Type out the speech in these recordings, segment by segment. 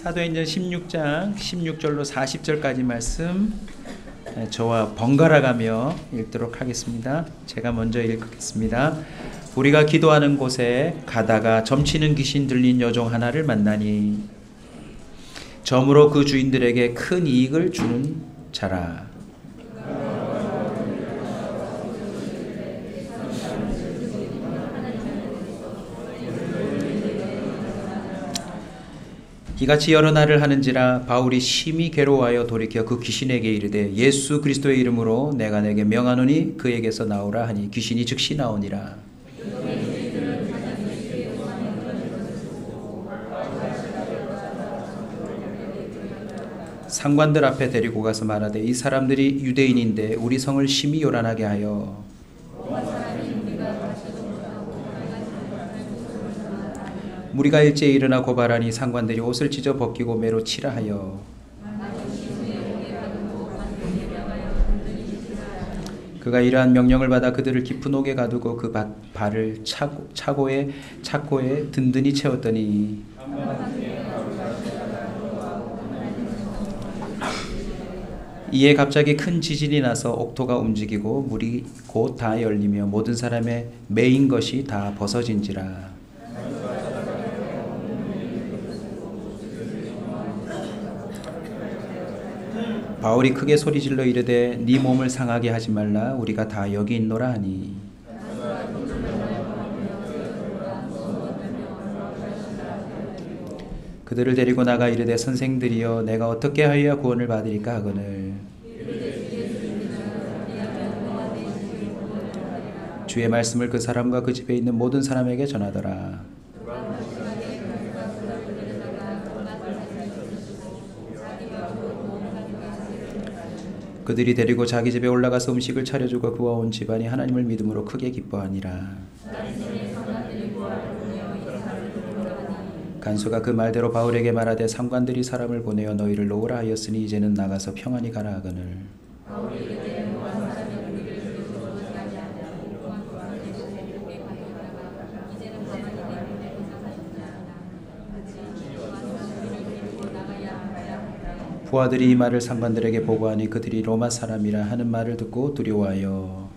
사도행전 16장 16절로 40절까지 말씀 저와 번갈아 가며 읽도록 하겠습니다. 제가 먼저 읽겠습니다. 우리가 기도하는 곳에 가다가 점치는 귀신 들린 여종 하나를 만나니 점으로 그 주인들에게 큰 이익을 주는 자라. 이같이 여러 날을 하는지라 바울이 심히 괴로워하여 돌이켜 그 귀신에게 이르되 예수 그리스도의 이름으로 내가 내게 명하노니 그에게서 나오라 하니 귀신이 즉시 나오니라. 상관들 앞에 데리고 가서 말하되 이 사람들이 유대인인데 우리 성을 심히 요란하게 하여 무리가 일제히 일어나 고발하니 상관들이 옷을 찢어 벗기고 매로 치라 하여 그가 이러한 명령을 받아 그들을 깊은 옥에 가두고 그 발을 차고에 든든히 채웠더니 이에 갑자기 큰 지진이 나서 옥토가 움직이고 물이 곧 다 열리며 모든 사람의 매인 것이 다 벗어진지라. 바울이 크게 소리질러 이르되 네 몸을 상하게 하지 말라 우리가 다 여기 있노라 하니 그들을 데리고 나가 이르되 선생들이여 내가 어떻게 하여야 구원을 받으리까 하거늘 주의 말씀을 그 사람과 그 집에 있는 모든 사람에게 전하더라. 그들이 데리고 자기 집에 올라가서 음식을 차려주고 그와 온 집안이 하나님을 믿음으로 크게 기뻐하니라. 간수가 그 말대로 바울에게 말하되 상관들이 사람을 보내어 너희를 놓으라 하였으니 이제는 나가서 평안히 가라 하거늘 부하들이 이 말을 상관들에게 보고하니 그들이 로마 사람이라 하는 말을 듣고 두려워하여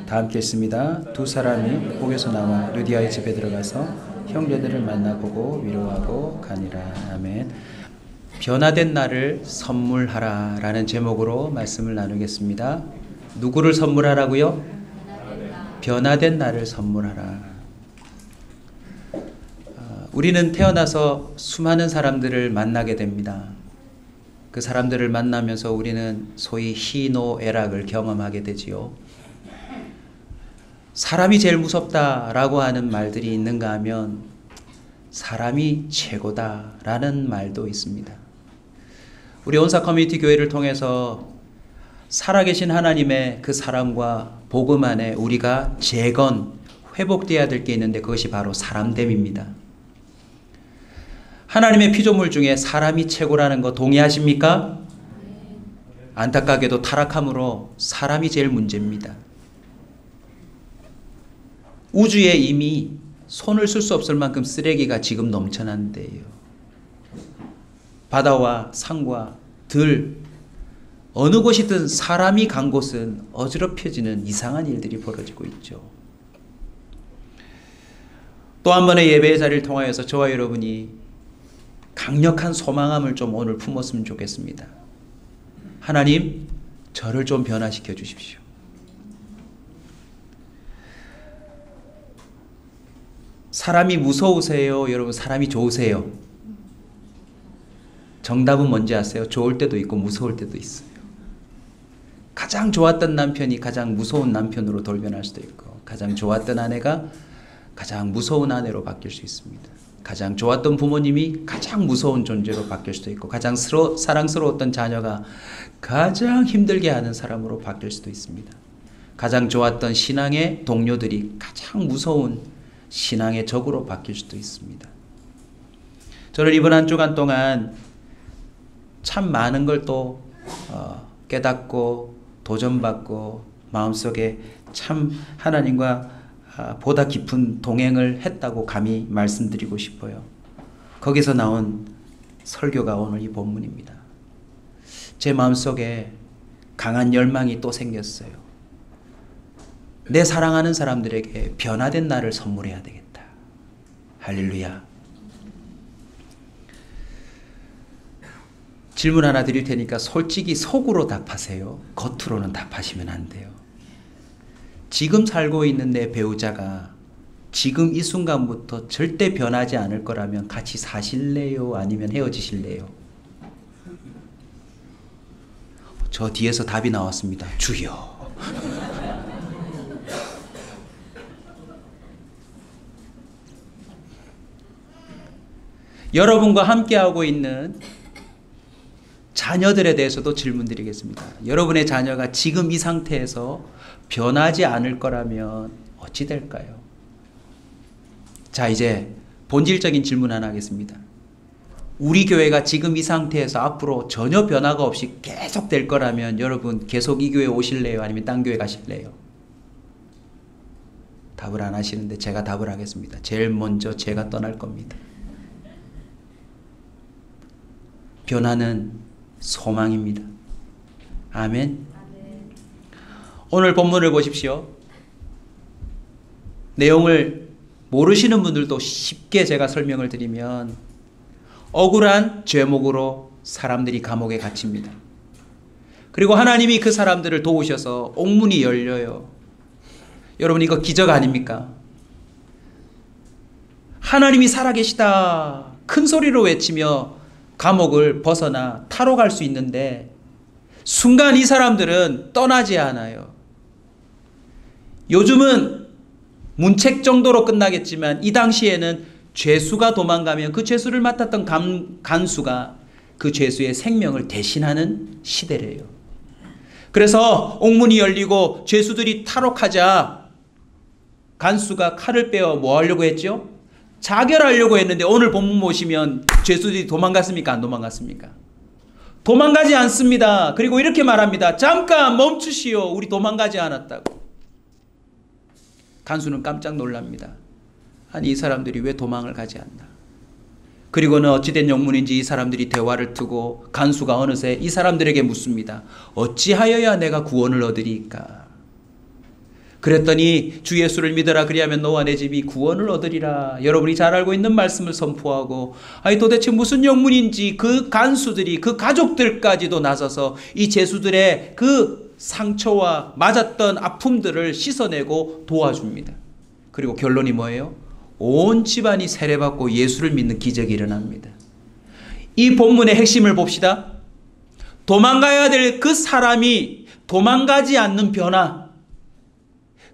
다 함께 읽습니다. 두 사람이 옥에서 나와 루디아의 집에 들어가서 형제들을 만나보고 위로하고 가니라. 아멘. 변화된 나를 선물하라 라는 제목으로 말씀을 나누겠습니다. 누구를 선물하라고요? 변화된 나를 선물하라. 우리는 태어나서 수많은 사람들을 만나게 됩니다. 그 사람들을 만나면서 우리는 소위 희노애락을 경험하게 되지요. 사람이 제일 무섭다라고 하는 말들이 있는가 하면 사람이 최고다라는 말도 있습니다. 우리 온사 커뮤니티 교회를 통해서 살아계신 하나님의 그 사랑과 복음 안에 우리가 회복되어야 될 게 있는데 그것이 바로 사람됨입니다. 하나님의 피조물 중에 사람이 최고라는 거 동의하십니까? 안타깝게도 타락함으로 사람이 제일 문제입니다. 우주에 이미 손을 쓸 수 없을 만큼 쓰레기가 지금 넘쳐난대요. 바다와 산과 들 어느 곳이든 사람이 간 곳은 어지럽혀지는 이상한 일들이 벌어지고 있죠. 또 한 번의 예배의 자리를 통하여서 저와 여러분이 강력한 소망함을 좀 오늘 품었으면 좋겠습니다. 하나님, 저를 좀 변화시켜 주십시오. 사람이 무서우세요? 여러분, 사람이 좋으세요? 정답은 뭔지 아세요? 좋을 때도 있고 무서울 때도 있어요. 가장 좋았던 남편이 가장 무서운 남편으로 돌변할 수도 있고, 가장 좋았던 아내가 가장 무서운 아내로 바뀔 수 있습니다. 가장 좋았던 부모님이 가장 무서운 존재로 바뀔 수도 있고, 가장 사랑스러웠던 자녀가 가장 힘들게 하는 사람으로 바뀔 수도 있습니다. 가장 좋았던 신앙의 동료들이 가장 무서운 신앙의 적으로 바뀔 수도 있습니다. 저는 이번 한 주간 동안 참 많은 걸 또 깨닫고 도전받고 마음속에 참 하나님과 보다 깊은 동행을 했다고 감히 말씀드리고 싶어요. 거기서 나온 설교가 오늘 이 본문입니다. 제 마음속에 강한 열망이 또 생겼어요. 내 사랑하는 사람들에게 변화된 나를 선물해야 되겠다. 할렐루야. 질문 하나 드릴 테니까 솔직히 속으로 답하세요. 겉으로는 답하시면 안 돼요. 지금 살고 있는 내 배우자가 지금 이 순간부터 절대 변하지 않을 거라면 같이 사실래요? 아니면 헤어지실래요? 저 뒤에서 답이 나왔습니다. 주여. 여러분과 함께하고 있는 자녀들에 대해서도 질문드리겠습니다. 여러분의 자녀가 지금 이 상태에서 변하지 않을 거라면 어찌 될까요? 자, 이제 본질적인 질문 하나 하겠습니다. 우리 교회가 지금 이 상태에서 앞으로 전혀 변화가 없이 계속 될 거라면 여러분 계속 이 교회 오실래요? 아니면 딴 교회 가실래요? 답을 안 하시는데 제가 답을 하겠습니다. 제일 먼저 제가 떠날 겁니다. 변화는 소망입니다. 아멘. 오늘 본문을 보십시오. 내용을 모르시는 분들도 쉽게 제가 설명을 드리면 억울한 죄목으로 사람들이 감옥에 갇힙니다. 그리고 하나님이 그 사람들을 도우셔서 옥문이 열려요. 여러분 이거 기적 아닙니까? 하나님이 살아계시다 큰 소리로 외치며 감옥을 벗어나 타로 갈 수 있는데 순간 이 사람들은 떠나지 않아요. 요즘은 문책 정도로 끝나겠지만 이 당시에는 죄수가 도망가면 그 죄수를 맡았던 간수가 그 죄수의 생명을 대신하는 시대래요. 그래서 옥문이 열리고 죄수들이 탈옥하자 간수가 칼을 빼어 뭐 하려고 했죠? 자결하려고 했는데 오늘 본문 보시면 죄수들이 도망갔습니까? 안 도망갔습니까? 도망가지 않습니다. 그리고 이렇게 말합니다. 잠깐 멈추시오. 우리 도망가지 않았다고. 간수는 깜짝 놀랍니다. 아니 이 사람들이 왜 도망을 가지 않나. 그리고는 어찌된 영문인지 이 사람들이 대화를 트고 간수가 어느새 이 사람들에게 묻습니다. 어찌하여야 내가 구원을 얻으리까? 그랬더니 주 예수를 믿어라 그리하면 너와 내 집이 구원을 얻으리라. 여러분이 잘 알고 있는 말씀을 선포하고 아니 도대체 무슨 영문인지 그 간수들이 그 가족들까지도 나서서 이 죄수들의 그 상처와 맞았던 아픔들을 씻어내고 도와줍니다. 그리고 결론이 뭐예요? 온 집안이 세례받고 예수를 믿는 기적이 일어납니다. 이 본문의 핵심을 봅시다. 도망가야 될 그 사람이 도망가지 않는 변화,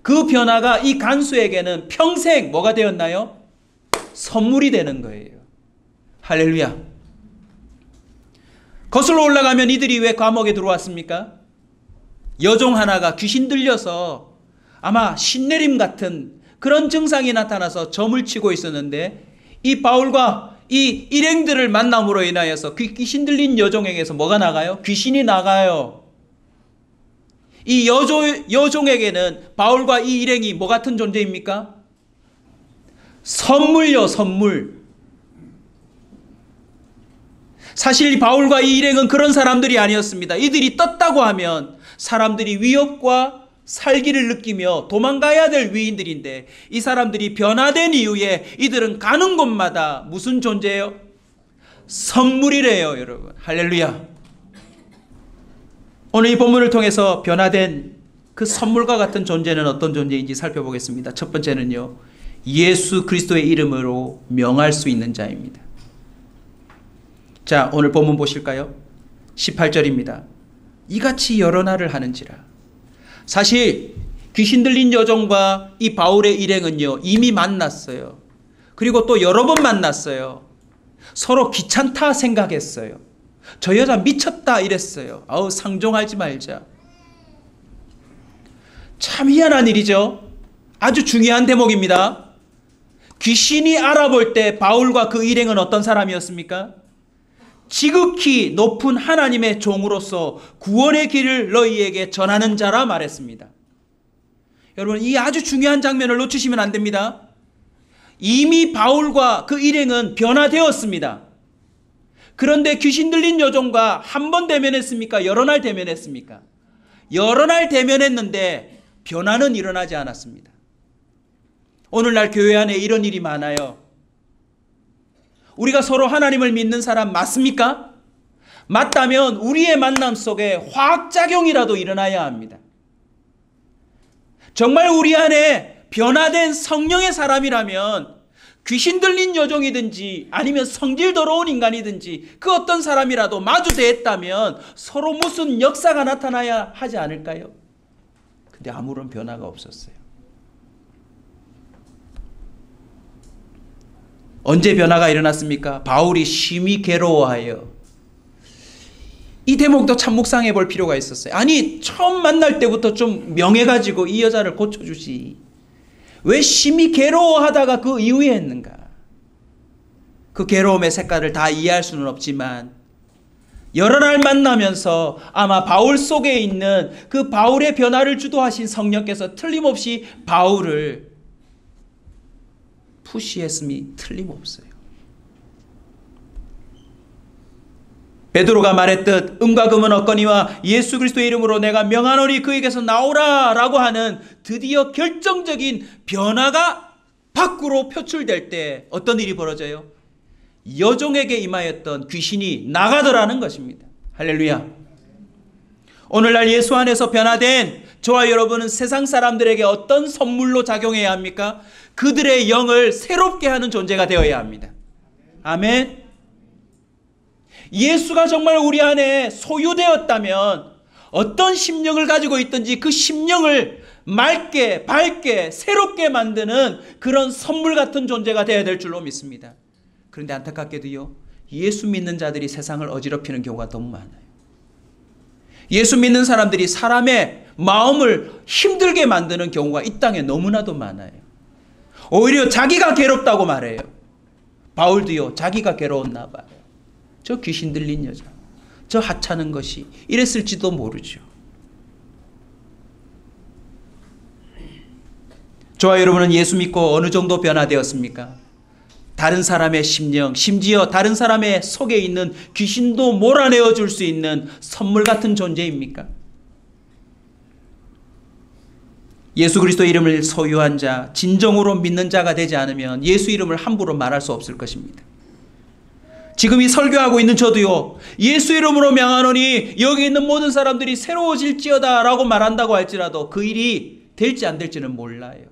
그 변화가 이 간수에게는 평생 뭐가 되었나요? 선물이 되는 거예요. 할렐루야. 거슬러 올라가면 이들이 왜 감옥에 들어왔습니까? 여종 하나가 귀신 들려서 아마 신내림 같은 그런 증상이 나타나서 점을 치고 있었는데 이 바울과 이 일행들을 만남으로 인하여서 그 귀신 들린 여종에게서 뭐가 나가요? 귀신이 나가요. 이 여종에게는 바울과 이 일행이 뭐 같은 존재입니까? 선물요, 선물. 사실 바울과 이 일행은 그런 사람들이 아니었습니다. 이들이 떴다고 하면 사람들이 위협과 살기를 느끼며 도망가야 될 위인들인데 이 사람들이 변화된 이후에 이들은 가는 곳마다 무슨 존재예요? 선물이래요, 여러분. 할렐루야. 오늘 이 본문을 통해서 변화된 그 선물과 같은 존재는 어떤 존재인지 살펴보겠습니다. 첫 번째는요, 예수 그리스도의 이름으로 명할 수 있는 자입니다. 자, 오늘 본문 보실까요? 18절입니다. 이같이 여러 날을 하는지라. 사실 귀신 들린 여종과 이 바울의 일행은요 이미 만났어요. 그리고 또 여러 번 만났어요. 서로 귀찮다 생각했어요. 저 여자 미쳤다 이랬어요. 아우 상종하지 말자. 참 희한한 일이죠. 아주 중요한 대목입니다. 귀신이 알아볼 때 바울과 그 일행은 어떤 사람이었습니까? 지극히 높은 하나님의 종으로서 구원의 길을 너희에게 전하는 자라 말했습니다. 여러분, 이 아주 중요한 장면을 놓치시면 안 됩니다. 이미 바울과 그 일행은 변화되었습니다. 그런데 귀신 들린 여종과 한 번 대면했습니까? 여러 날 대면했습니까? 여러 날 대면했는데 변화는 일어나지 않았습니다. 오늘날 교회 안에 이런 일이 많아요. 우리가 서로 하나님을 믿는 사람 맞습니까? 맞다면 우리의 만남 속에 화학작용이라도 일어나야 합니다. 정말 우리 안에 변화된 성령의 사람이라면 귀신 들린 여종이든지 아니면 성질 더러운 인간이든지 그 어떤 사람이라도 마주대했다면 서로 무슨 역사가 나타나야 하지 않을까요? 근데 아무런 변화가 없었어요. 언제 변화가 일어났습니까? 바울이 심히 괴로워하여. 이 대목도 참 묵상해 볼 필요가 있었어요. 아니, 처음 만날 때부터 좀 명해가지고 이 여자를 고쳐주지. 왜 심히 괴로워하다가 그 이후에 했는가? 그 괴로움의 색깔을 다 이해할 수는 없지만 여러 날 만나면서 아마 바울 속에 있는 그 바울의 변화를 주도하신 성령께서 틀림없이 바울을 푸시했음이 틀림없어요. 베드로가 말했듯 음과 금은 없거니와 예수 그리스도의 이름으로 내가 명하노니 그에게서 나오라 라고 하는 드디어 결정적인 변화가 밖으로 표출될 때 어떤 일이 벌어져요? 여종에게 임하였던 귀신이 나가더라는 것입니다. 할렐루야. 오늘날 예수 안에서 변화된 저와 여러분은 세상 사람들에게 어떤 선물로 작용해야 합니까? 그들의 영을 새롭게 하는 존재가 되어야 합니다. 아멘. 예수가 정말 우리 안에 소유되었다면 어떤 심령을 가지고 있든지 그 심령을 맑게 밝게 새롭게 만드는 그런 선물 같은 존재가 되어야 될 줄로 믿습니다. 그런데 안타깝게도요, 예수 믿는 자들이 세상을 어지럽히는 경우가 너무 많아요. 예수 믿는 사람들이 사람의 마음을 힘들게 만드는 경우가 이 땅에 너무나도 많아요. 오히려 자기가 괴롭다고 말해요. 바울도요, 자기가 괴로웠나 봐요. 저 귀신 들린 여자, 저 하찮은 것이 이랬을지도 모르죠. 저와 여러분은 예수 믿고 어느 정도 변화되었습니까? 다른 사람의 심령, 심지어 다른 사람의 속에 있는 귀신도 몰아내어 줄 수 있는 선물 같은 존재입니까? 예수 그리스도 이름을 소유한 자, 진정으로 믿는 자가 되지 않으면 예수 이름을 함부로 말할 수 없을 것입니다. 지금 이 설교하고 있는 저도요, 예수 이름으로 명하노니 여기 있는 모든 사람들이 새로워질지어다 라고 말한다고 할지라도 그 일이 될지 안 될지는 몰라요.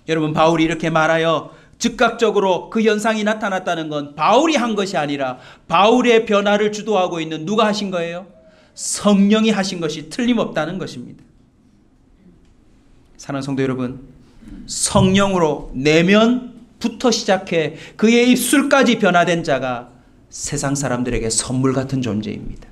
여러분, 바울이 이렇게 말하여 즉각적으로 그 현상이 나타났다는 건 바울이 한 것이 아니라 바울의 변화를 주도하고 있는 누가 하신 거예요? 성령이 하신 것이 틀림없다는 것입니다. 사랑하는 성도 여러분, 성령으로 내면부터 시작해 그의 입술까지 변화된 자가 세상 사람들에게 선물 같은 존재입니다.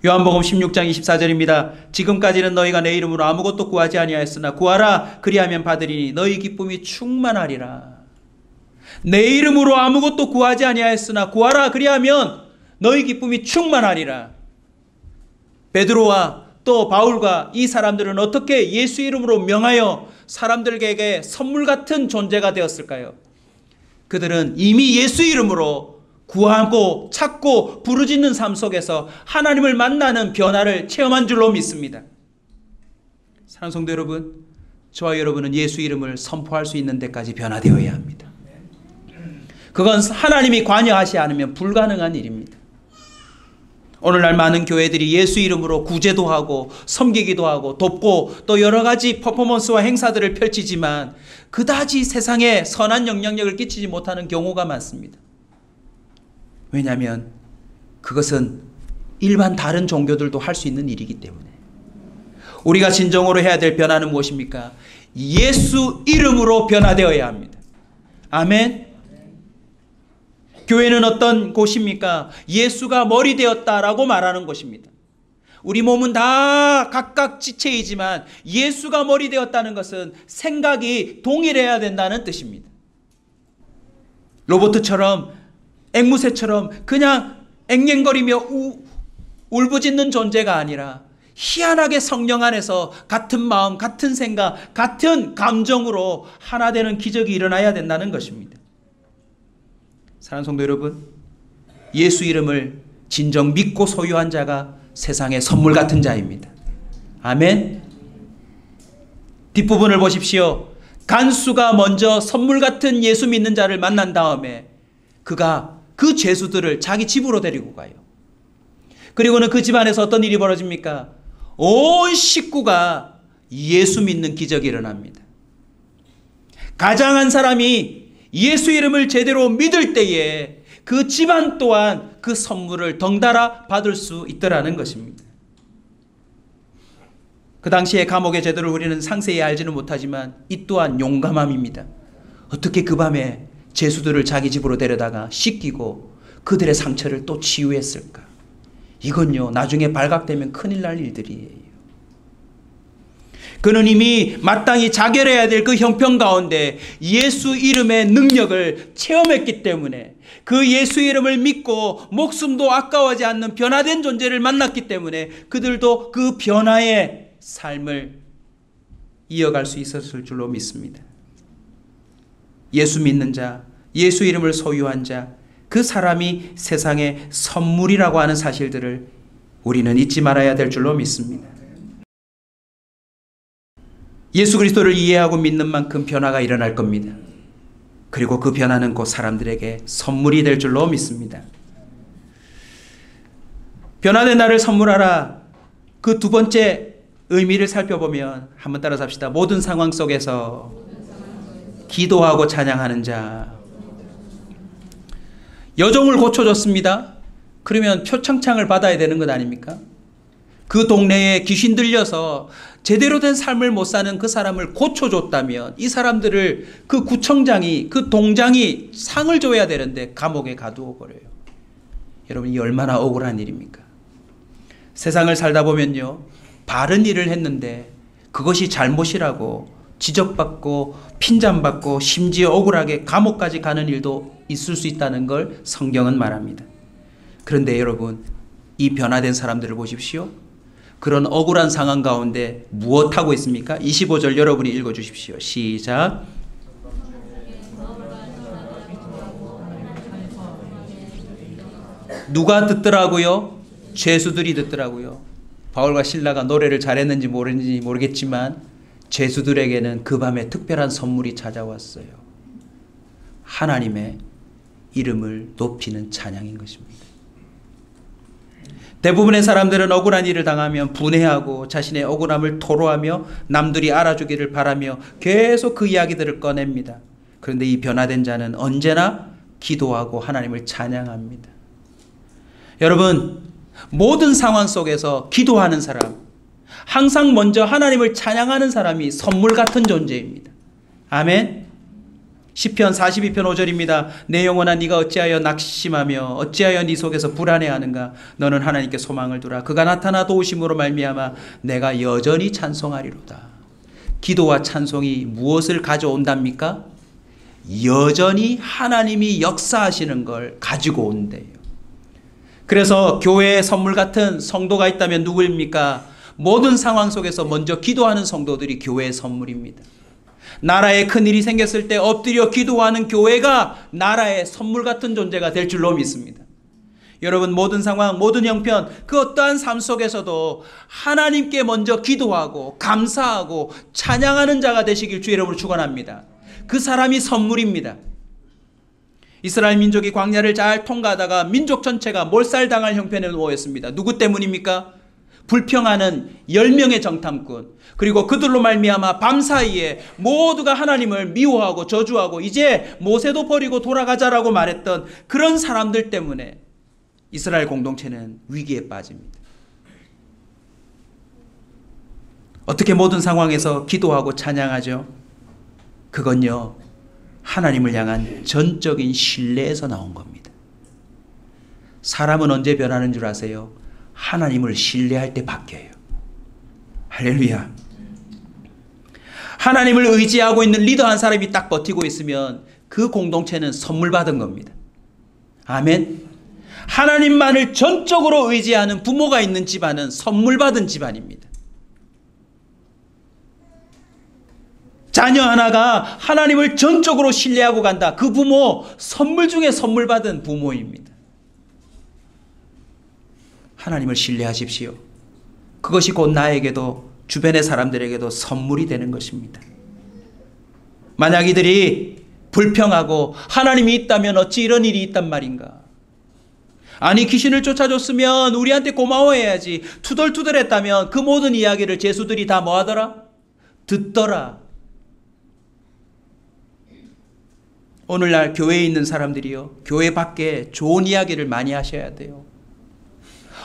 요한복음 16장 24절입니다. 지금까지는 너희가 내 이름으로 아무것도 구하지 아니하였으나 구하라 그리하면 받으리니 너희 기쁨이 충만하리라. 내 이름으로 아무것도 구하지 아니하였으나 구하라 그리하면 너희 기쁨이 충만하리라. 베드로와 또 바울과 이 사람들은 어떻게 예수 이름으로 명하여 사람들에게 선물 같은 존재가 되었을까요? 그들은 이미 예수 이름으로 구하고 찾고 부르짖는 삶 속에서 하나님을 만나는 변화를 체험한 줄로 믿습니다. 사랑하는 성도 여러분, 저와 여러분은 예수 이름을 선포할 수 있는 데까지 변화되어야 합니다. 그건 하나님이 관여하지 않으면 불가능한 일입니다. 오늘날 많은 교회들이 예수 이름으로 구제도 하고 섬기기도 하고 돕고 또 여러 가지 퍼포먼스와 행사들을 펼치지만 그다지 세상에 선한 영향력을 끼치지 못하는 경우가 많습니다. 왜냐하면 그것은 일반 다른 종교들도 할 수 있는 일이기 때문에. 우리가 진정으로 해야 될 변화는 무엇입니까? 예수 이름으로 변화되어야 합니다. 아멘. 교회는 어떤 곳입니까? 예수가 머리 되었다라고 말하는 곳입니다. 우리 몸은 다 각각 지체이지만 예수가 머리 되었다는 것은 생각이 동일해야 된다는 뜻입니다. 로봇처럼 앵무새처럼 그냥 앵앵거리며 울부짖는 존재가 아니라 희한하게 성령 안에서 같은 마음, 같은 생각, 같은 감정으로 하나 되는 기적이 일어나야 된다는 것입니다. 사랑하는 성도 여러분, 예수 이름을 진정 믿고 소유한 자가 세상의 선물 같은 자입니다. 아멘. 뒷부분을 보십시오. 간수가 먼저 선물 같은 예수 믿는 자를 만난 다음에 그가 그 죄수들을 자기 집으로 데리고 가요. 그리고는 그 집안에서 어떤 일이 벌어집니까? 온 식구가 예수 믿는 기적이 일어납니다. 가장한 사람이 예수 이름을 제대로 믿을 때에 그 집안 또한 그 선물을 덩달아 받을 수 있더라는 것입니다. 그 당시에 감옥의 제도를 우리는 상세히 알지는 못하지만 이 또한 용감함입니다. 어떻게 그 밤에 죄수들을 자기 집으로 데려다가 씻기고 그들의 상처를 또 치유했을까? 이건요, 나중에 발각되면 큰일 날 일들이에요. 그는 이미 마땅히 자결해야 될 그 형편 가운데 예수 이름의 능력을 체험했기 때문에, 그 예수 이름을 믿고 목숨도 아까워하지 않는 변화된 존재를 만났기 때문에 그들도 그 변화의 삶을 이어갈 수 있었을 줄로 믿습니다. 예수 믿는 자, 예수 이름을 소유한 자, 그 사람이 세상의 선물이라고 하는 사실들을 우리는 잊지 말아야 될 줄로 믿습니다. 예수 그리스도를 이해하고 믿는 만큼 변화가 일어날 겁니다. 그리고 그 변화는 곧 사람들에게 선물이 될 줄로 믿습니다. 변화된 나를 선물하라. 그 두 번째 의미를 살펴보면 한번 따라서 합시다. 모든 상황 속에서 기도하고 찬양하는 자. 여종을 고쳐줬습니다. 그러면 표창장을 받아야 되는 것 아닙니까? 그 동네에 귀신 들려서 제대로 된 삶을 못 사는 그 사람을 고쳐줬다면 이 사람들을 그 구청장이, 그 동장이 상을 줘야 되는데 감옥에 가두어 버려요. 여러분, 이 얼마나 억울한 일입니까? 세상을 살다 보면요, 바른 일을 했는데 그것이 잘못이라고 지적받고 핀잔받고 심지어 억울하게 감옥까지 가는 일도 있을 수 있다는 걸 성경은 말합니다. 그런데 여러분, 이 변화된 사람들을 보십시오. 그런 억울한 상황 가운데 무엇하고 있습니까? 25절 여러분이 읽어주십시오. 시작. 누가 듣더라고요? 죄수들이 듣더라고요. 바울과 실라가 노래를 잘했는지 모르겠지만 죄수들에게는 그 밤에 특별한 선물이 찾아왔어요. 하나님의 이름을 높이는 찬양인 것입니다. 대부분의 사람들은 억울한 일을 당하면 분해하고 자신의 억울함을 토로하며 남들이 알아주기를 바라며 계속 그 이야기들을 꺼냅니다. 그런데 이 변화된 자는 언제나 기도하고 하나님을 찬양합니다. 여러분, 모든 상황 속에서 기도하는 사람, 항상 먼저 하나님을 찬양하는 사람이 선물 같은 존재입니다. 아멘. 시편 42편 5절입니다. 내 영혼아, 네가 어찌하여 낙심하며 어찌하여 네 속에서 불안해하는가? 너는 하나님께 소망을 두라. 그가 나타나 도우심으로 말미암아 내가 여전히 찬송하리로다. 기도와 찬송이 무엇을 가져온답니까? 여전히 하나님이 역사하시는 걸 가지고 온대요. 그래서 교회에 선물 같은 성도가 있다면 누구입니까? 모든 상황 속에서 먼저 기도하는 성도들이 교회의 선물입니다. 나라에 큰일이 생겼을 때 엎드려 기도하는 교회가 나라의 선물 같은 존재가 될 줄로 믿습니다. 여러분, 모든 상황, 모든 형편, 그 어떠한 삶 속에서도 하나님께 먼저 기도하고 감사하고 찬양하는 자가 되시길 주의 이름으로 축원합니다. 그 사람이 선물입니다. 이스라엘 민족이 광야를 잘 통과하다가 민족 전체가 몰살당할 형편에 놓였습니다. 누구 때문입니까? 불평하는 10명의 정탐꾼, 그리고 그들로 말미암아 밤사이에 모두가 하나님을 미워하고 저주하고 이제 모세도 버리고 돌아가자라고 말했던 그런 사람들 때문에 이스라엘 공동체는 위기에 빠집니다. 어떻게 모든 상황에서 기도하고 찬양하죠? 그건요, 하나님을 향한 전적인 신뢰에서 나온 겁니다. 사람은 언제 변하는 줄 아세요? 하나님을 신뢰할 때 바뀌어요. 할렐루야. 하나님을 의지하고 있는 리더 한 사람이 딱 버티고 있으면 그 공동체는 선물 받은 겁니다. 아멘. 하나님만을 전적으로 의지하는 부모가 있는 집안은 선물 받은 집안입니다. 자녀 하나가 하나님을 전적으로 신뢰하고 간다. 그 부모 선물 중에 선물 받은 부모입니다. 하나님을 신뢰하십시오. 그것이 곧 나에게도 주변의 사람들에게도 선물이 되는 것입니다. 만약 이들이 불평하고 하나님이 있다면 어찌 이런 일이 있단 말인가? 아니 귀신을 쫓아줬으면 우리한테 고마워해야지. 투덜투덜했다면 그 모든 이야기를 제수들이 다 뭐하더라? 듣더라. 오늘날 교회에 있는 사람들이요, 교회 밖에 좋은 이야기를 많이 하셔야 돼요.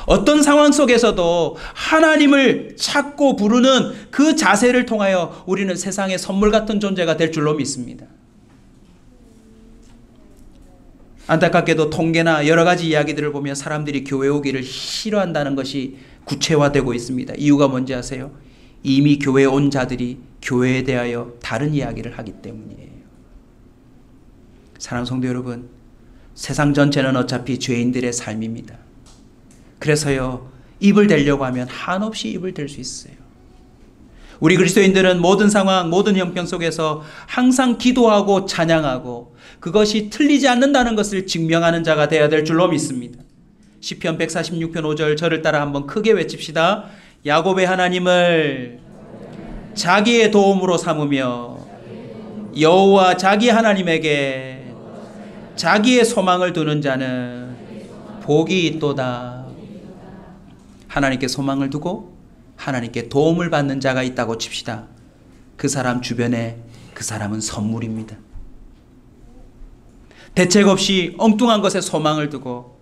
어떤 상황 속에서도 하나님을 찾고 부르는 그 자세를 통하여 우리는 세상의 선물 같은 존재가 될 줄로 믿습니다. 안타깝게도 통계나 여러 가지 이야기들을 보면 사람들이 교회 오기를 싫어한다는 것이 구체화되고 있습니다. 이유가 뭔지 아세요? 이미 교회에 온 자들이 교회에 대하여 다른 이야기를 하기 때문이에요. 사랑하는 성도 여러분, 세상 전체는 어차피 죄인들의 삶입니다. 그래서요, 입을 대려고 하면 한없이 입을 댈 수 있어요. 우리 그리스도인들은 모든 상황, 모든 형편 속에서 항상 기도하고 찬양하고 그것이 틀리지 않는다는 것을 증명하는 자가 되어야 될 줄로 믿습니다. 시편 146편 5절 저를 따라 한번 크게 외칩시다. 야곱의 하나님을 자기의 도움으로 삼으며 여호와 자기 하나님에게 자기의 소망을 두는 자는 복이 있도다. 하나님께 소망을 두고 하나님께 도움을 받는 자가 있다고 칩시다. 그 사람 주변에 그 사람은 선물입니다. 대책 없이 엉뚱한 것에 소망을 두고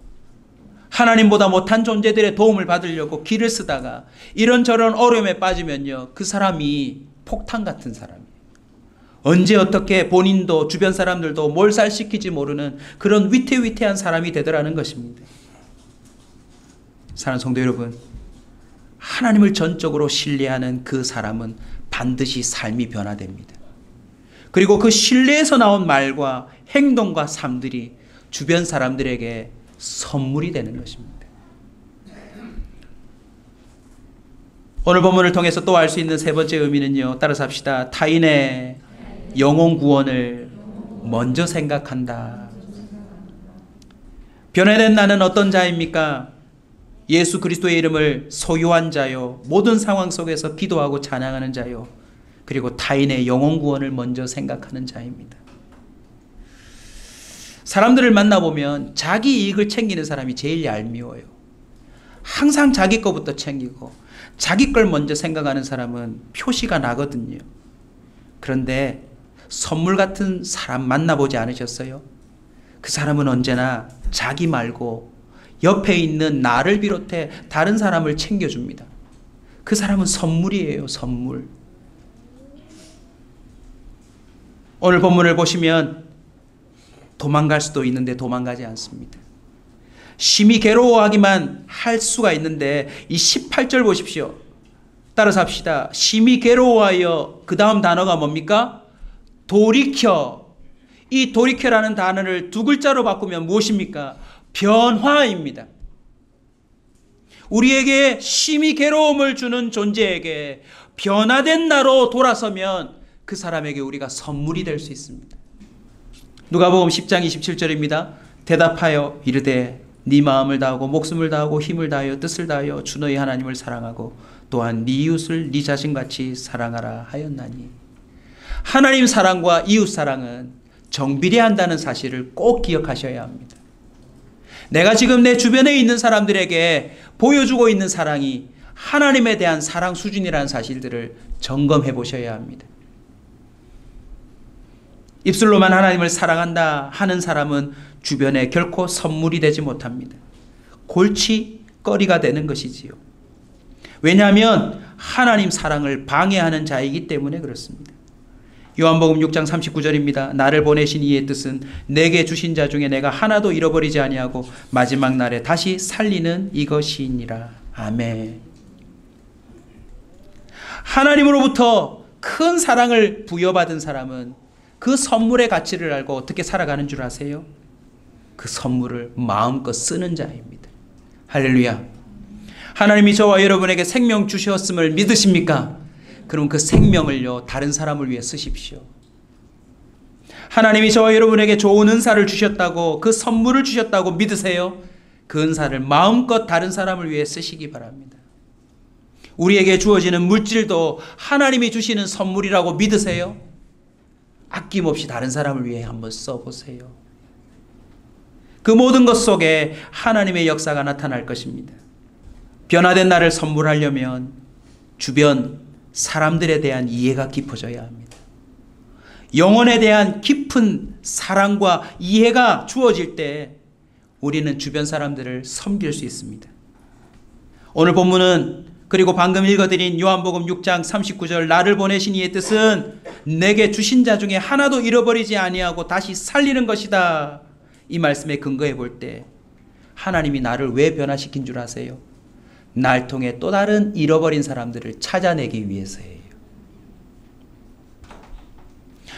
하나님보다 못한 존재들의 도움을 받으려고 길을 쓰다가 이런저런 어려움에 빠지면요, 그 사람이 폭탄 같은 사람이에요. 언제 어떻게 본인도 주변 사람들도 몰살시키지 모르는 그런 위태위태한 사람이 되더라는 것입니다. 사랑하는 성도 여러분, 하나님을 전적으로 신뢰하는 그 사람은 반드시 삶이 변화됩니다. 그리고 그 신뢰에서 나온 말과 행동과 삶들이 주변 사람들에게 선물이 되는 것입니다. 오늘 본문을 통해서 또 알 수 있는 세 번째 의미는요, 따라서 합시다. 타인의 영혼 구원을 먼저 생각한다. 변화된 나는 어떤 자입니까? 예수 그리스도의 이름을 소유한 자요, 모든 상황 속에서 기도하고 찬양하는 자요, 그리고 타인의 영혼 구원을 먼저 생각하는 자입니다. 사람들을 만나보면 자기 이익을 챙기는 사람이 제일 얄미워요. 항상 자기 거부터 챙기고 자기 걸 먼저 생각하는 사람은 표시가 나거든요. 그런데 선물 같은 사람 만나보지 않으셨어요? 그 사람은 언제나 자기 말고 옆에 있는 나를 비롯해 다른 사람을 챙겨줍니다. 그 사람은 선물이에요, 선물. 오늘 본문을 보시면 도망갈 수도 있는데 도망가지 않습니다. 심히 괴로워하기만 할 수가 있는데 이 18절 보십시오. 따라서 합시다. 심히 괴로워하여, 그 다음 단어가 뭡니까? 돌이켜. 이 돌이켜라는 단어를 두 글자로 바꾸면 무엇입니까? 변화입니다. 우리에게 심히 괴로움을 주는 존재에게 변화된 나로 돌아서면 그 사람에게 우리가 선물이 될 수 있습니다. 누가복음 10장 27절입니다. 대답하여 이르되 네 마음을 다하고 목숨을 다하고 힘을 다하여 뜻을 다하여 주 너희 하나님을 사랑하고 또한 네 이웃을 네 자신같이 사랑하라 하였나니. 하나님 사랑과 이웃 사랑은 정비례한다는 사실을 꼭 기억하셔야 합니다. 내가 지금 내 주변에 있는 사람들에게 보여주고 있는 사랑이 하나님에 대한 사랑 수준이라는 사실들을 점검해 보셔야 합니다. 입술로만 하나님을 사랑한다 하는 사람은 주변에 결코 선물이 되지 못합니다. 골칫거리가 되는 것이지요. 왜냐하면 하나님 사랑을 방해하는 자이기 때문에 그렇습니다. 요한복음 6장 39절입니다. 나를 보내신 이의 뜻은 내게 주신 자 중에 내가 하나도 잃어버리지 아니하고 마지막 날에 다시 살리는 이것이니라. 아멘. 하나님으로부터 큰 사랑을 부여받은 사람은 그 선물의 가치를 알고 어떻게 살아가는 줄 아세요? 그 선물을 마음껏 쓰는 자입니다. 할렐루야. 하나님이 저와 여러분에게 생명 주셨음을 믿으십니까? 그럼 그 생명을요 다른 사람을 위해 쓰십시오. 하나님이 저와 여러분에게 좋은 은사를 주셨다고, 그 선물을 주셨다고 믿으세요? 그 은사를 마음껏 다른 사람을 위해 쓰시기 바랍니다. 우리에게 주어지는 물질도 하나님이 주시는 선물이라고 믿으세요? 아낌없이 다른 사람을 위해 한번 써보세요. 그 모든 것 속에 하나님의 역사가 나타날 것입니다. 변화된 나를 선물하려면 주변 사람들에 대한 이해가 깊어져야 합니다. 영혼에 대한 깊은 사랑과 이해가 주어질 때 우리는 주변 사람들을 섬길 수 있습니다. 오늘 본문은 그리고 방금 읽어드린 요한복음 6장 39절 나를 보내신 이의 뜻은 내게 주신 자 중에 하나도 잃어버리지 아니하고 다시 살리는 것이다. 이 말씀에 근거해 볼 때 하나님이 나를 왜 변화시킨 줄 아세요? 날 통해 또 다른 잃어버린 사람들을 찾아내기 위해서예요.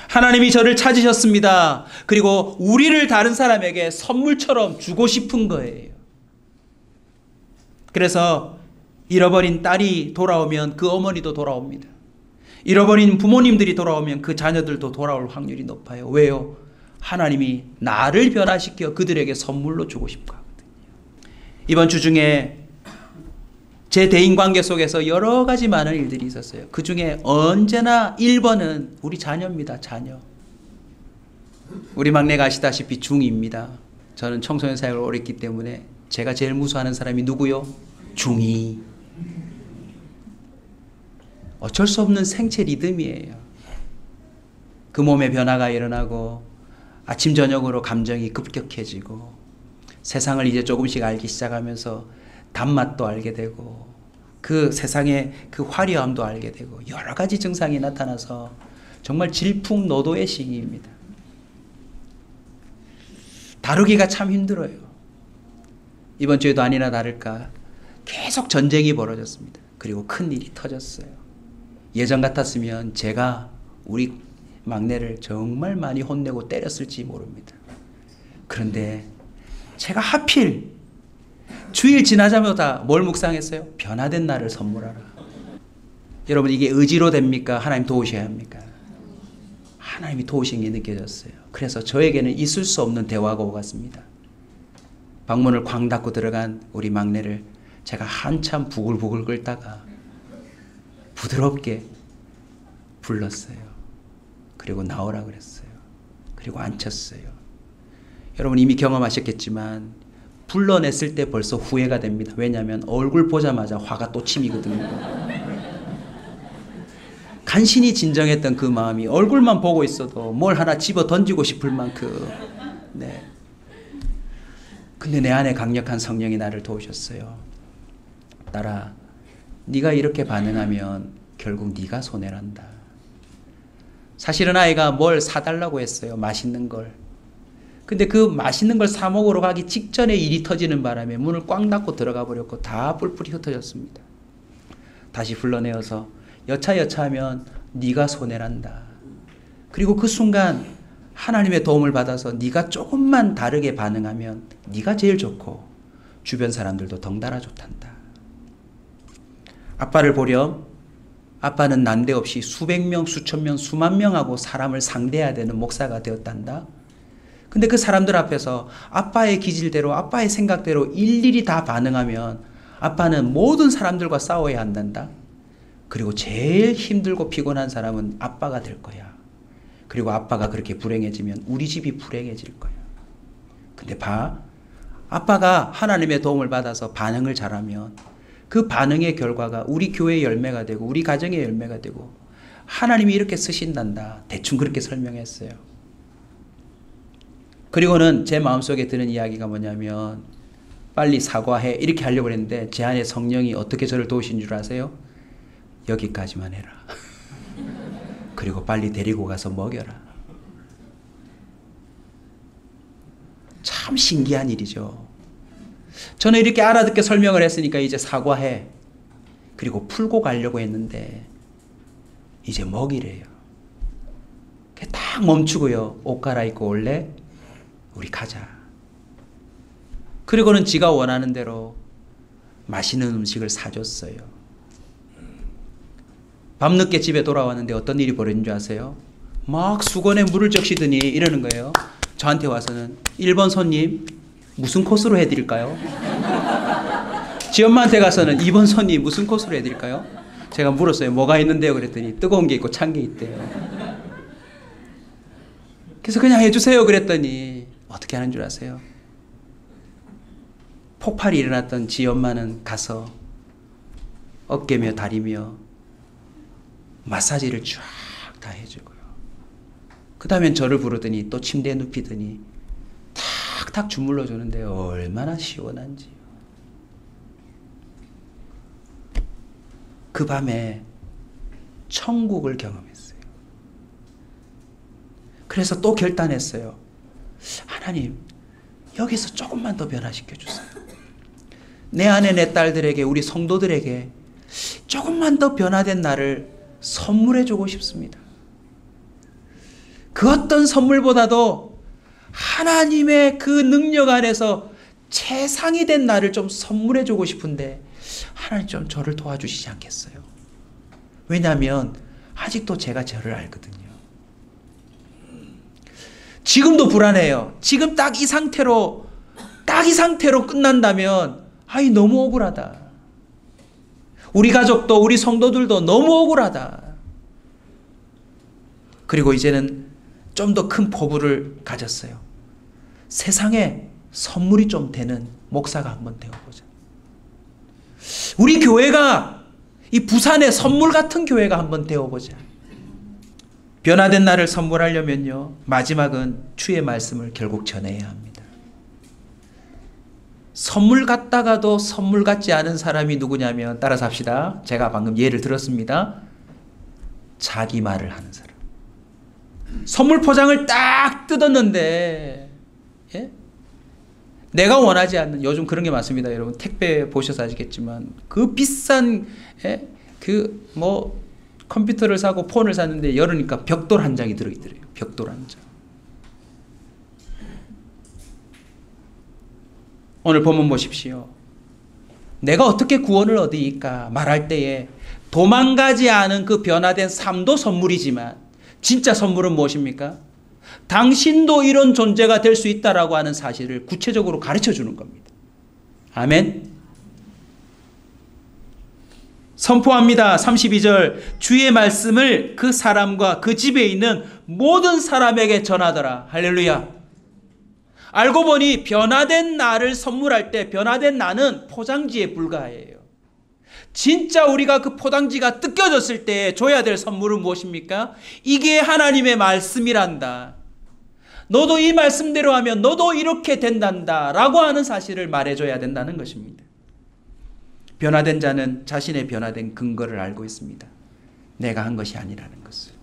하나님이 저를 찾으셨습니다. 그리고 우리를 다른 사람에게 선물처럼 주고 싶은 거예요. 그래서 잃어버린 딸이 돌아오면 그 어머니도 돌아옵니다. 잃어버린 부모님들이 돌아오면 그 자녀들도 돌아올 확률이 높아요. 왜요? 하나님이 나를 변화시켜 그들에게 선물로 주고 싶어 하거든요. 이번 주 중에 제 대인관계 속에서 여러 가지 많은 일들이 있었어요. 그 중에 언제나 1번은 우리 자녀입니다. 자녀. 우리 막내가 아시다시피 중2입니다. 저는 청소년 사역을 오래 했기 때문에 제가 제일 무서워하는 사람이 누구요? 중2. 어쩔 수 없는 생체 리듬이에요. 그 몸의 변화가 일어나고 아침 저녁으로 감정이 급격해지고 세상을 이제 조금씩 알기 시작하면서 단맛도 알게 되고 그 세상의 그 화려함도 알게 되고 여러 가지 증상이 나타나서 정말 질풍노도의 시기입니다. 다루기가 참 힘들어요. 이번 주에도 아니나 다를까 계속 전쟁이 벌어졌습니다. 그리고 큰 일이 터졌어요. 예전 같았으면 제가 우리 막내를 정말 많이 혼내고 때렸을지 모릅니다. 그런데 제가 하필 주일 지나자마자 뭘 묵상했어요? 변화된 나를 선물하라. 여러분 이게 의지로 됩니까? 하나님 도우셔야 합니까? 하나님이 도우신 게 느껴졌어요. 그래서 저에게는 있을 수 없는 대화가 오갔습니다. 방문을 쾅 닫고 들어간 우리 막내를 제가 한참 부글부글 끓다가 부드럽게 불렀어요. 그리고 나오라 그랬어요. 그리고 앉혔어요. 여러분 이미 경험하셨겠지만 불러냈을 때 벌써 후회가 됩니다. 왜냐하면 얼굴 보자마자 화가 또 치미거든요. 간신히 진정했던 그 마음이 얼굴만 보고 있어도 뭘 하나 집어 던지고 싶을 만큼. 네. 근데 내 안에 강력한 성령이 나를 도우셨어요. 딸아, 네가 이렇게 반응하면 결국 네가 손해란다. 사실은 아이가 뭘 사달라고 했어요. 맛있는 걸. 근데 그 맛있는 걸 사 먹으러 가기 직전에 일이 터지는 바람에 문을 꽉 닫고 들어가 버렸고 다 뿔뿔이 흩어졌습니다. 다시 불러내어서 여차여차하면 네가 손해란다. 그리고 그 순간 하나님의 도움을 받아서 네가 조금만 다르게 반응하면 네가 제일 좋고 주변 사람들도 덩달아 좋단다. 아빠를 보렴. 아빠는 난데없이 수백 명, 수천 명, 수만 명하고 사람을 상대해야 되는 목사가 되었단다. 근데 그 사람들 앞에서 아빠의 기질대로 아빠의 생각대로 일일이 다 반응하면 아빠는 모든 사람들과 싸워야 한단다. 그리고 제일 힘들고 피곤한 사람은 아빠가 될 거야. 그리고 아빠가 그렇게 불행해지면 우리 집이 불행해질 거야. 근데 봐. 아빠가 하나님의 도움을 받아서 반응을 잘하면 그 반응의 결과가 우리 교회의 열매가 되고 우리 가정의 열매가 되고 하나님이 이렇게 쓰신단다. 대충 그렇게 설명했어요. 그리고는 제 마음속에 드는 이야기가 뭐냐면 빨리 사과해 이렇게 하려고 했는데 제 안에 성령이 어떻게 저를 도우신 줄 아세요? 여기까지만 해라. 그리고 빨리 데리고 가서 먹여라. 참 신기한 일이죠. 저는 이렇게 알아듣게 설명을 했으니까 이제 사과해. 그리고 풀고 가려고 했는데 이제 먹이래요. 딱 멈추고요. 옷 갈아입고 올래? 우리 가자. 그리고는 지가 원하는 대로 맛있는 음식을 사줬어요. 밤늦게 집에 돌아왔는데 어떤 일이 벌어진 줄 아세요? 막 수건에 물을 적시더니 이러는 거예요. 저한테 와서는 1번 손님 무슨 코스로 해드릴까요? 지 엄마한테 가서는 2번 손님 무슨 코스로 해드릴까요? 제가 물었어요. 뭐가 있는데요? 그랬더니 뜨거운 게 있고 찬 게 있대요. 그래서 그냥 해주세요 그랬더니 어떻게 하는 줄 아세요? 폭발이 일어났던 지 엄마는 가서 어깨며 다리며 마사지를 쫙 다 해주고요. 그 다음엔 저를 부르더니 또 침대에 눕히더니 탁탁 주물러 주는데 얼마나 시원한지요. 그 밤에 천국을 경험했어요. 그래서 또 결단했어요. 하나님, 여기서 조금만 더 변화시켜 주세요. 내 아내 내 딸들에게, 우리 성도들에게 조금만 더 변화된 나를 선물해 주고 싶습니다. 그 어떤 선물보다도 하나님의 그 능력 안에서 최상이 된 나를 좀 선물해 주고 싶은데 하나님 좀 저를 도와주시지 않겠어요? 왜냐하면 아직도 제가 저를 알거든요. 지금도 불안해요. 지금 딱 이 상태로 끝난다면 아이 너무 억울하다. 우리 가족도 우리 성도들도 너무 억울하다. 그리고 이제는 좀 더 큰 포부를 가졌어요. 세상에 선물이 좀 되는 목사가 한번 되어보자. 우리 교회가 이 부산의 선물 같은 교회가 한번 되어보자. 변화된 나를 선물하려면요, 마지막은 주의 말씀을 결국 전해야 합니다. 선물 같다가도 선물 같지 않은 사람이 누구냐면, 따라서 합시다. 제가 방금 예를 들었습니다. 자기 말을 하는 사람. 선물 포장을 딱 뜯었는데, 예? 내가 원하지 않는, 요즘 그런 게 많습니다. 여러분 택배 보셔서 아시겠지만 그 비싼 컴퓨터를 사고 폰을 샀는데 열으니까 벽돌 한 장이 들어있더래요. 벽돌 한 장. 오늘 본문 보십시오. 내가 어떻게 구원을 얻으니까 말할 때에 도망가지 않은 그 변화된 삶도 선물이지만 진짜 선물은 무엇입니까? 당신도 이런 존재가 될 수 있다라고 하는 사실을 구체적으로 가르쳐 주는 겁니다. 아멘. 선포합니다. 32절 주의 말씀을 그 사람과 그 집에 있는 모든 사람에게 전하더라. 할렐루야. 알고 보니 변화된 나를 선물할 때 변화된 나는 포장지에 불과해요. 진짜 우리가 그 포장지가 뜯겨졌을 때 줘야 될 선물은 무엇입니까? 이게 하나님의 말씀이란다. 너도 이 말씀대로 하면 너도 이렇게 된단다 라고 하는 사실을 말해줘야 된다는 것입니다. 변화된 자는 자신의 변화된 근거를 알고 있습니다. 내가 한 것이 아니라는 것을.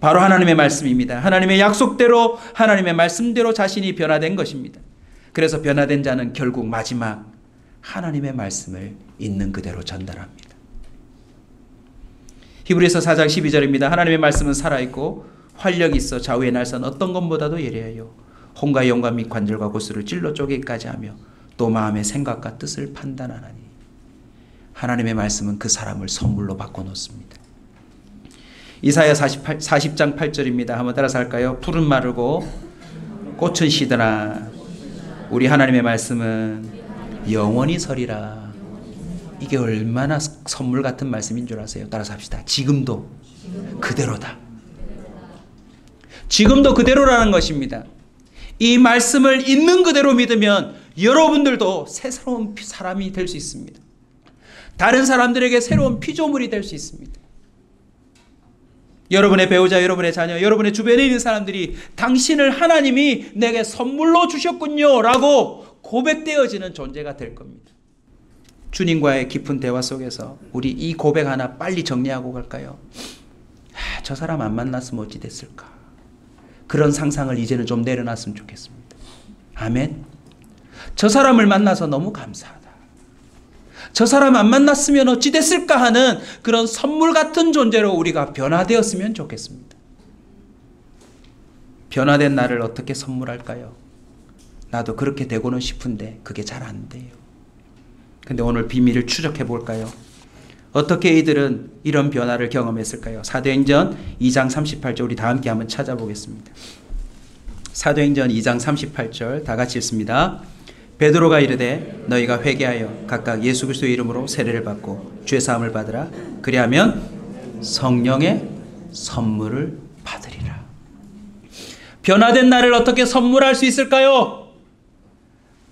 바로 하나님의 말씀입니다. 하나님의 약속대로 하나님의 말씀대로 자신이 변화된 것입니다. 그래서 변화된 자는 결국 마지막 하나님의 말씀을 있는 그대로 전달합니다. 히브리서 4장 12절입니다. 하나님의 말씀은 살아있고 활력이 있어 좌우의 날선 어떤 것보다도 예리하여 혼과 영과 및 관절과 고수를 찔러 쪼개기까지 하며 또 마음의 생각과 뜻을 판단하나니. 하나님의 말씀은 그 사람을 선물로 바꿔놓습니다. 이사야 40장 8절입니다. 한번 따라서 할까요? 풀은 마르고 꽃은 시드나 우리 하나님의 말씀은 영원히 서리라. 이게 얼마나 선물 같은 말씀인 줄 아세요? 따라서 합시다. 지금도 그대로다. 지금도 그대로라는 것입니다. 이 말씀을 있는 그대로 믿으면 여러분들도 새로운 사람이 될 수 있습니다. 다른 사람들에게 새로운 피조물이 될 수 있습니다. 여러분의 배우자, 여러분의 자녀, 여러분의 주변에 있는 사람들이 당신을 하나님이 내게 선물로 주셨군요 라고 고백되어지는 존재가 될 겁니다. 주님과의 깊은 대화 속에서 우리 이 고백 하나 빨리 정리하고 갈까요? 저 사람 안 만났으면 어찌 됐을까? 그런 상상을 이제는 좀 내려놨으면 좋겠습니다. 아멘. 저 사람을 만나서 너무 감사하다. 저 사람 안 만났으면 어찌 됐을까 하는 그런 선물 같은 존재로 우리가 변화되었으면 좋겠습니다. 변화된 나를 어떻게 선물할까요? 나도 그렇게 되고는 싶은데 그게 잘 안 돼요. 근데 오늘 비밀을 추적해 볼까요? 어떻게 이들은 이런 변화를 경험했을까요? 사도행전 2장 38절 우리 다 함께 한번 찾아보겠습니다. 사도행전 2장 38절 다 같이 읽습니다. 베드로가 이르되 너희가 회개하여 각각 예수 그리스도의 이름으로 세례를 받고 죄 사함을 받으라. 그리하면 성령의 선물을 받으리라. 변화된 나를 어떻게 선물할 수 있을까요?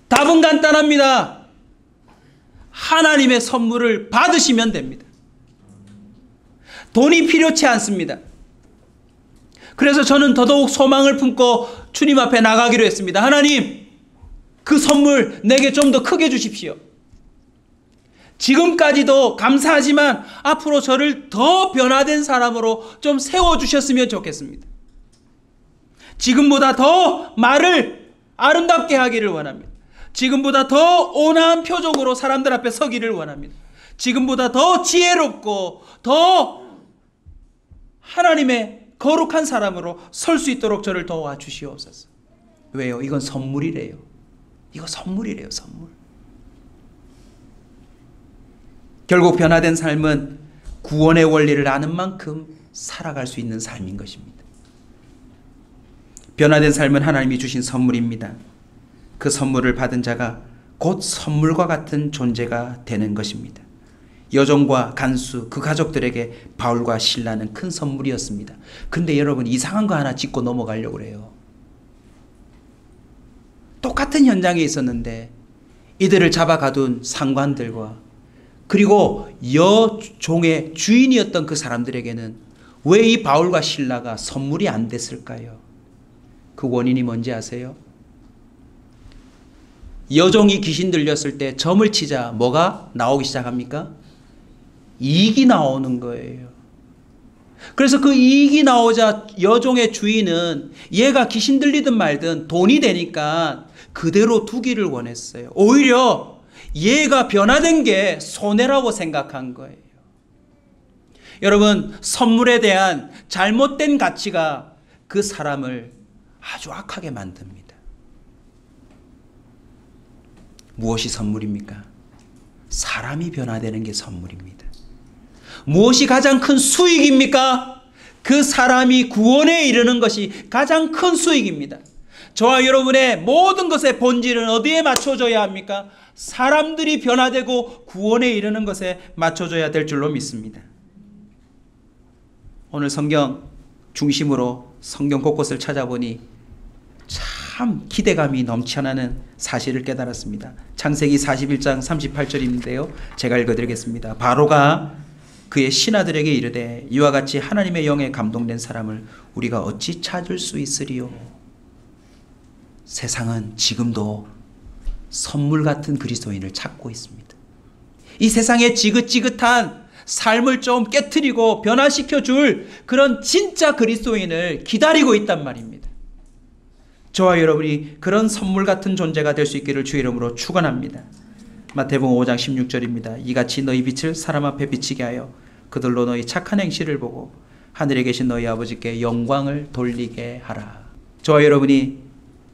답은 간단합니다. 하나님의 선물을 받으시면 됩니다. 돈이 필요치 않습니다. 그래서 저는 더더욱 소망을 품고 주님 앞에 나가기로 했습니다. 하나님, 그 선물 내게 좀 더 크게 주십시오. 지금까지도 감사하지만 앞으로 저를 더 변화된 사람으로 좀 세워주셨으면 좋겠습니다. 지금보다 더 말을 아름답게 하기를 원합니다. 지금보다 더 온화한 표정으로 사람들 앞에 서기를 원합니다. 지금보다 더 지혜롭고 더 하나님의 거룩한 사람으로 설 수 있도록 저를 도와주시옵소서. 왜요? 이건 선물이래요. 이거 선물이래요. 선물. 결국 변화된 삶은 구원의 원리를 아는 만큼 살아갈 수 있는 삶인 것입니다. 변화된 삶은 하나님이 주신 선물입니다. 그 선물을 받은 자가 곧 선물과 같은 존재가 되는 것입니다. 여종과 간수 그 가족들에게 바울과 실라는 큰 선물이었습니다. 근데 여러분 이상한 거 하나 짚고 넘어가려고 그래요. 똑같은 현장에 있었는데 이들을 잡아가둔 상관들과 그리고 여종의 주인이었던 그 사람들에게는 왜 이 바울과 실라가 선물이 안 됐을까요? 그 원인이 뭔지 아세요? 여종이 귀신 들렸을 때 점을 치자 뭐가 나오기 시작합니까? 이익이 나오는 거예요. 그래서 그 이익이 나오자 여종의 주인은 얘가 귀신 들리든 말든 돈이 되니까 그대로 두기를 원했어요. 오히려 얘가 변화된 게 손해라고 생각한 거예요. 여러분, 선물에 대한 잘못된 가치가 그 사람을 아주 악하게 만듭니다. 무엇이 선물입니까? 사람이 변화되는 게 선물입니다. 무엇이 가장 큰 수익입니까? 그 사람이 구원에 이르는 것이 가장 큰 수익입니다. 저와 여러분의 모든 것의 본질은 어디에 맞춰져야 합니까? 사람들이 변화되고 구원에 이르는 것에 맞춰져야 될 줄로 믿습니다. 오늘 성경 중심으로 성경 곳곳을 찾아보니 참 기대감이 넘쳐나는 사실을 깨달았습니다. 창세기 41장 38절인데요. 제가 읽어드리겠습니다. 바로가 그의 신하들에게 이르되 이와 같이 하나님의 영에 감동된 사람을 우리가 어찌 찾을 수 있으리요? 세상은 지금도 선물 같은 그리스도인을 찾고 있습니다. 이 세상의 지긋지긋한 삶을 좀 깨트리고 변화시켜 줄 그런 진짜 그리스도인을 기다리고 있단 말입니다. 저와 여러분이 그런 선물 같은 존재가 될 수 있기를 주의 이름으로 축원합니다. 마태복음 5장 16절입니다. 이같이 너희 빛을 사람 앞에 비치게 하여 그들로 너희 착한 행실을 보고 하늘에 계신 너희 아버지께 영광을 돌리게 하라. 저와 여러분이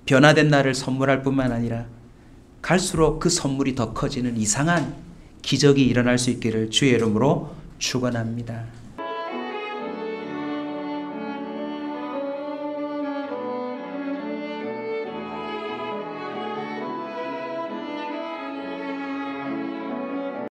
변화된 나를 선물할 뿐만 아니라 갈수록 그 선물이 더 커지는 이상한 기적이 일어날 수 있기를 주의 이름으로 축원합니다.